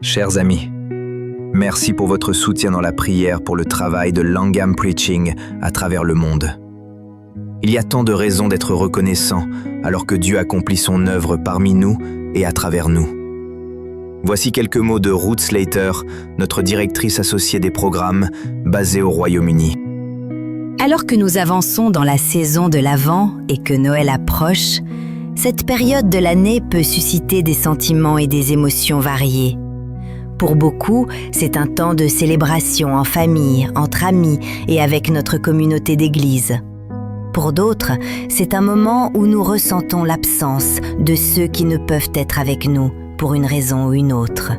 Chers amis, merci pour votre soutien dans la prière pour le travail de Langham Preaching à travers le monde. Il y a tant de raisons d'être reconnaissant alors que Dieu accomplit son œuvre parmi nous et à travers nous. Voici quelques mots de Ruth Slater, notre directrice associée des programmes basée au Royaume-Uni. Alors que nous avançons dans la saison de l'Avent et que Noël approche, cette période de l'année peut susciter des sentiments et des émotions variées. Pour beaucoup, c'est un temps de célébration en famille, entre amis et avec notre communauté d'église. Pour d'autres, c'est un moment où nous ressentons l'absence de ceux qui ne peuvent être avec nous pour une raison ou une autre.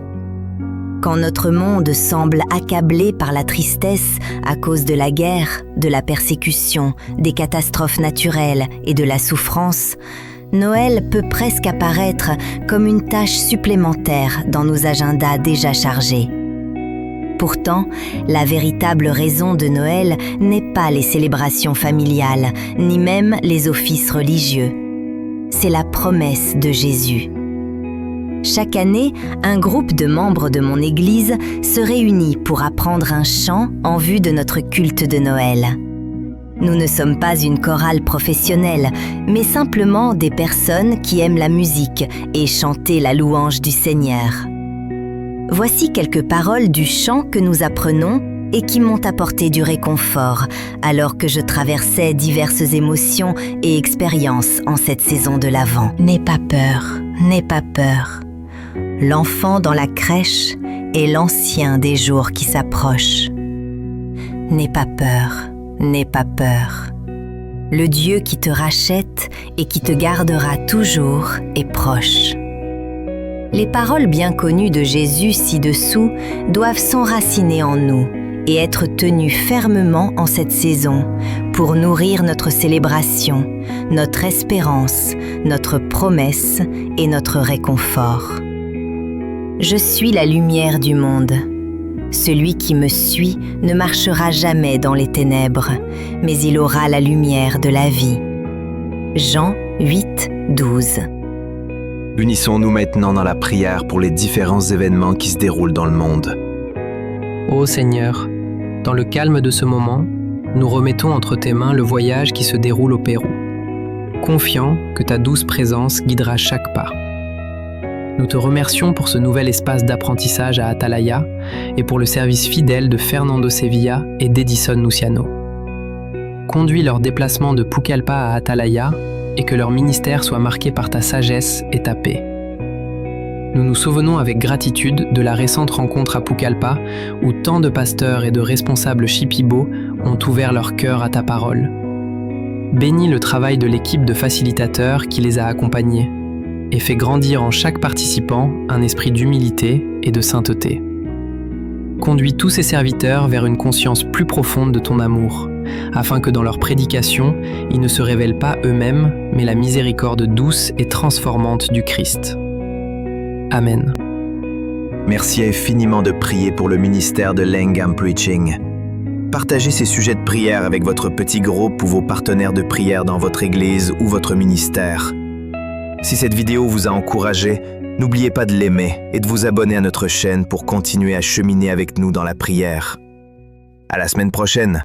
Quand notre monde semble accablé par la tristesse à cause de la guerre, de la persécution, des catastrophes naturelles et de la souffrance, Noël peut presque apparaître comme une tâche supplémentaire dans nos agendas déjà chargés. Pourtant, la véritable raison de Noël n'est pas les célébrations familiales, ni même les offices religieux. C'est la promesse de Jésus. Chaque année, un groupe de membres de mon église se réunit pour apprendre un chant en vue de notre culte de Noël. Nous ne sommes pas une chorale professionnelle, mais simplement des personnes qui aiment la musique et chanter la louange du Seigneur. Voici quelques paroles du chant que nous apprenons et qui m'ont apporté du réconfort alors que je traversais diverses émotions et expériences en cette saison de l'Avent. N'aie pas peur, n'aie pas peur. L'enfant dans la crèche est l'ancien des jours qui s'approche. N'aie pas peur. N'aie pas peur. Le Dieu qui te rachète et qui te gardera toujours est proche. Les paroles bien connues de Jésus ci-dessous doivent s'enraciner en nous et être tenues fermement en cette saison pour nourrir notre célébration, notre espérance, notre promesse et notre réconfort. Je suis la lumière du monde. Celui qui me suit ne marchera jamais dans les ténèbres, mais il aura la lumière de la vie. Jean 8, 12. Unissons-nous maintenant dans la prière pour les différents événements qui se déroulent dans le monde. Ô Seigneur, dans le calme de ce moment, nous remettons entre tes mains le voyage qui se déroule au Pérou, confiants que ta douce présence guidera chaque pas. Nous te remercions pour ce nouvel espace d'apprentissage à Atalaya et pour le service fidèle de Fernando Sevilla et d'Edison Luciano. Conduis leur déplacement de Pucallpa à Atalaya et que leur ministère soit marqué par ta sagesse et ta paix. Nous nous souvenons avec gratitude de la récente rencontre à Pucallpa où tant de pasteurs et de responsables Shipibo ont ouvert leur cœur à ta parole. Bénis le travail de l'équipe de facilitateurs qui les a accompagnés et fais grandir en chaque participant un esprit d'humilité et de sainteté. Conduis tous ces serviteurs vers une conscience plus profonde de ton amour, afin que dans leur prédication, ils ne se révèlent pas eux-mêmes, mais la miséricorde douce et transformante du Christ. Amen. Merci infiniment de prier pour le ministère de Langham Preaching. Partagez ces sujets de prière avec votre petit groupe ou vos partenaires de prière dans votre église ou votre ministère. Si cette vidéo vous a encouragé, n'oubliez pas de l'aimer et de vous abonner à notre chaîne pour continuer à cheminer avec nous dans la prière. À la semaine prochaine!